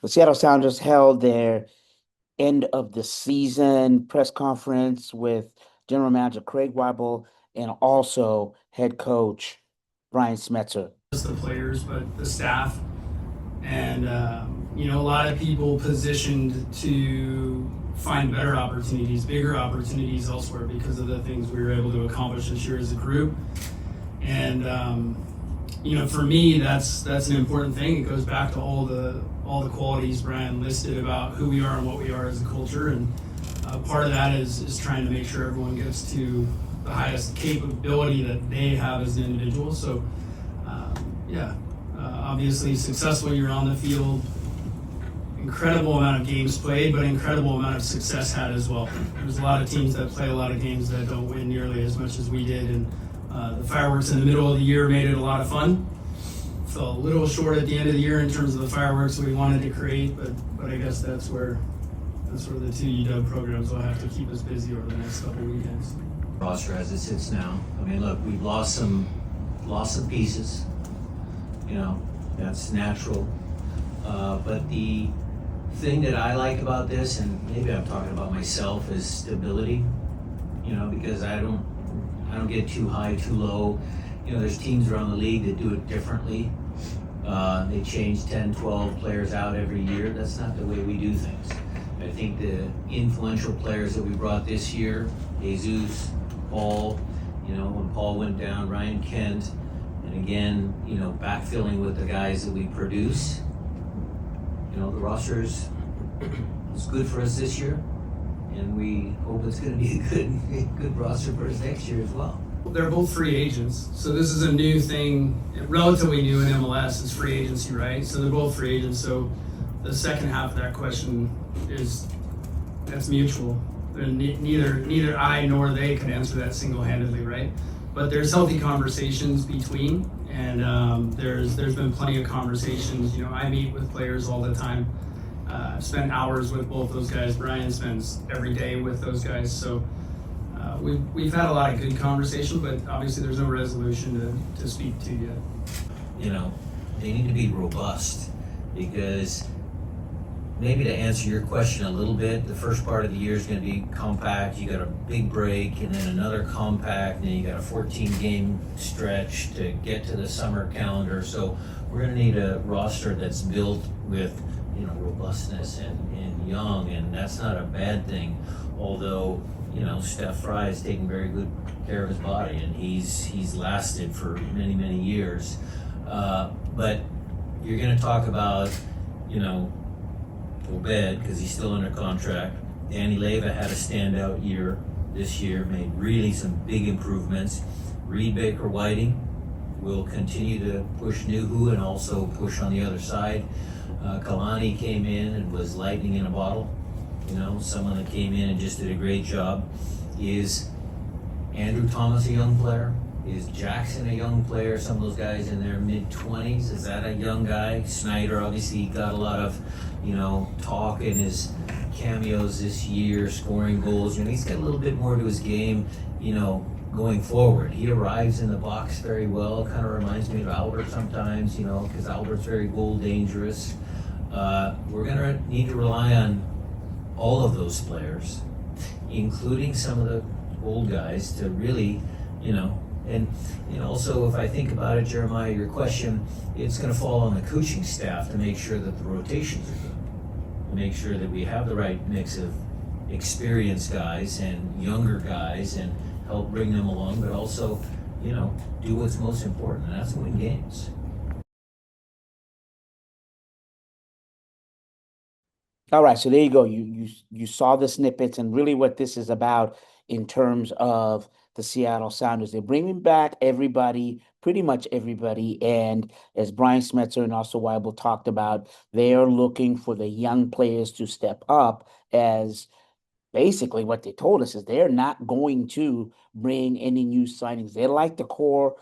The Seattle Sounders held their end of the season press conference with General Manager Craig Waible and also head coach Brian Schmetzer. Just the players, but the staff, and a lot of people positioned to find better opportunities, bigger opportunities elsewhere because of the things we were able to accomplish this year as a group. And for me, that's an important thing. It goes back to all the qualities Brian listed about who we are and what we are as a culture, and part of that is trying to make sure everyone gets to the highest capability that they have as an individual. So, obviously, successful you're on the field, incredible amount of games played, but incredible amount of success had as well. There's a lot of teams that play a lot of games that don't win nearly as much as we did, and the fireworks in the middle of the year made it a lot of fun. Fell a little short at the end of the year in terms of the fireworks we wanted to create, but I guess that's where the two UW programs will have to keep us busy over the next couple of weekends. Roster as it sits now. I mean, look, we've lost some pieces. That's natural. But the thing that I like about this, and maybe I'm talking about myself, is stability. Because I don't get too high, too low. There's teams around the league that do it differently. They change 10, 12 players out every year. That's not the way we do things. I think the influential players that we brought this year, Jesus, Paul, when Paul went down, Ryan Kent, and again, backfilling with the guys that we produce. The roster is good for us this year, and we hope it's going to be a good roster for us next year as well. They're both free agents, so this is a new thing, relatively new in MLS. Is free agency, right? So they're both free agents. So the second half of that question that's mutual. Neither I nor they can answer that single-handedly, right? But there's healthy conversations between, and there's been plenty of conversations. I meet with players all the time. I've spent hours with both those guys. Brian spends every day with those guys. So we've had a lot of good conversations, but obviously there's no resolution to speak to yet. They need to be robust, because maybe to answer your question a little bit, the first part of the year is going to be compact. You got a big break, and then another compact, and then you got a 14-game stretch to get to the summer calendar. So we're going to need a roster that's built with robustness and young, and that's not a bad thing. Although Steph Fry is taking very good care of his body, and he's lasted for many years. But you're going to talk about Obed, because he's still under contract. Danny Leva had a standout year this year, made really some big improvements. Reed Baker Whiting will continue to push Nuhu and also push on the other side. Kalani came in and was lightning in a bottle. Someone that came in and just did a great job. Is Andrew Thomas a young player? Is Jackson a young player? Some of those guys in their mid-20s, is that a young guy? Snyder obviously got a lot of, talk in his cameos this year, scoring goals. He's got a little bit more to his game, going forward. He arrives in the box very well. Kind of reminds me of Albert sometimes, because Albert's very goal dangerous. We're going to need to rely on all of those players, including some of the old guys, to really, and also, if I think about it, Jeremiah, your question, it's going to fall on the coaching staff to make sure that the rotations are good, to make sure that we have the right mix of experienced guys and younger guys, and help bring them along, but also, do what's most important, and that's win games. All right, so there you go. You saw the snippets, and really what this is about in terms of the Seattle Sounders. They're bringing back everybody, pretty much everybody, and as Brian Schmetzer and also Waible talked about, they are looking for the young players to step up. As basically what they told us is they're not going to bring any new signings. They like the core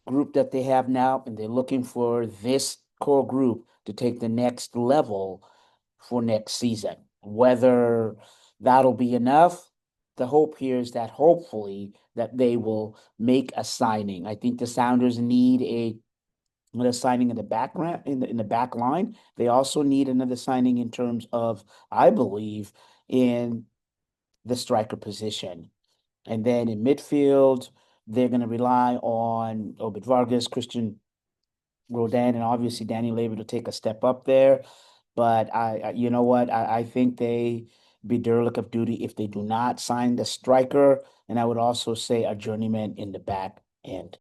group that they have now, and they're looking for this core group to take the next level for next season. Whether that'll be enough, the hope here is that hopefully that they will make a signing. I think the Sounders need a another signing in the background in the back line. They also need another signing in terms of, I believe, in the striker position. And then in midfield, they're going to rely on Obed Vargas, Christian Rodan, and obviously Danny Levy to take a step up there. But you know what? I think they be derelict of duty if they do not sign the striker. And I would also say a journeyman in the back end.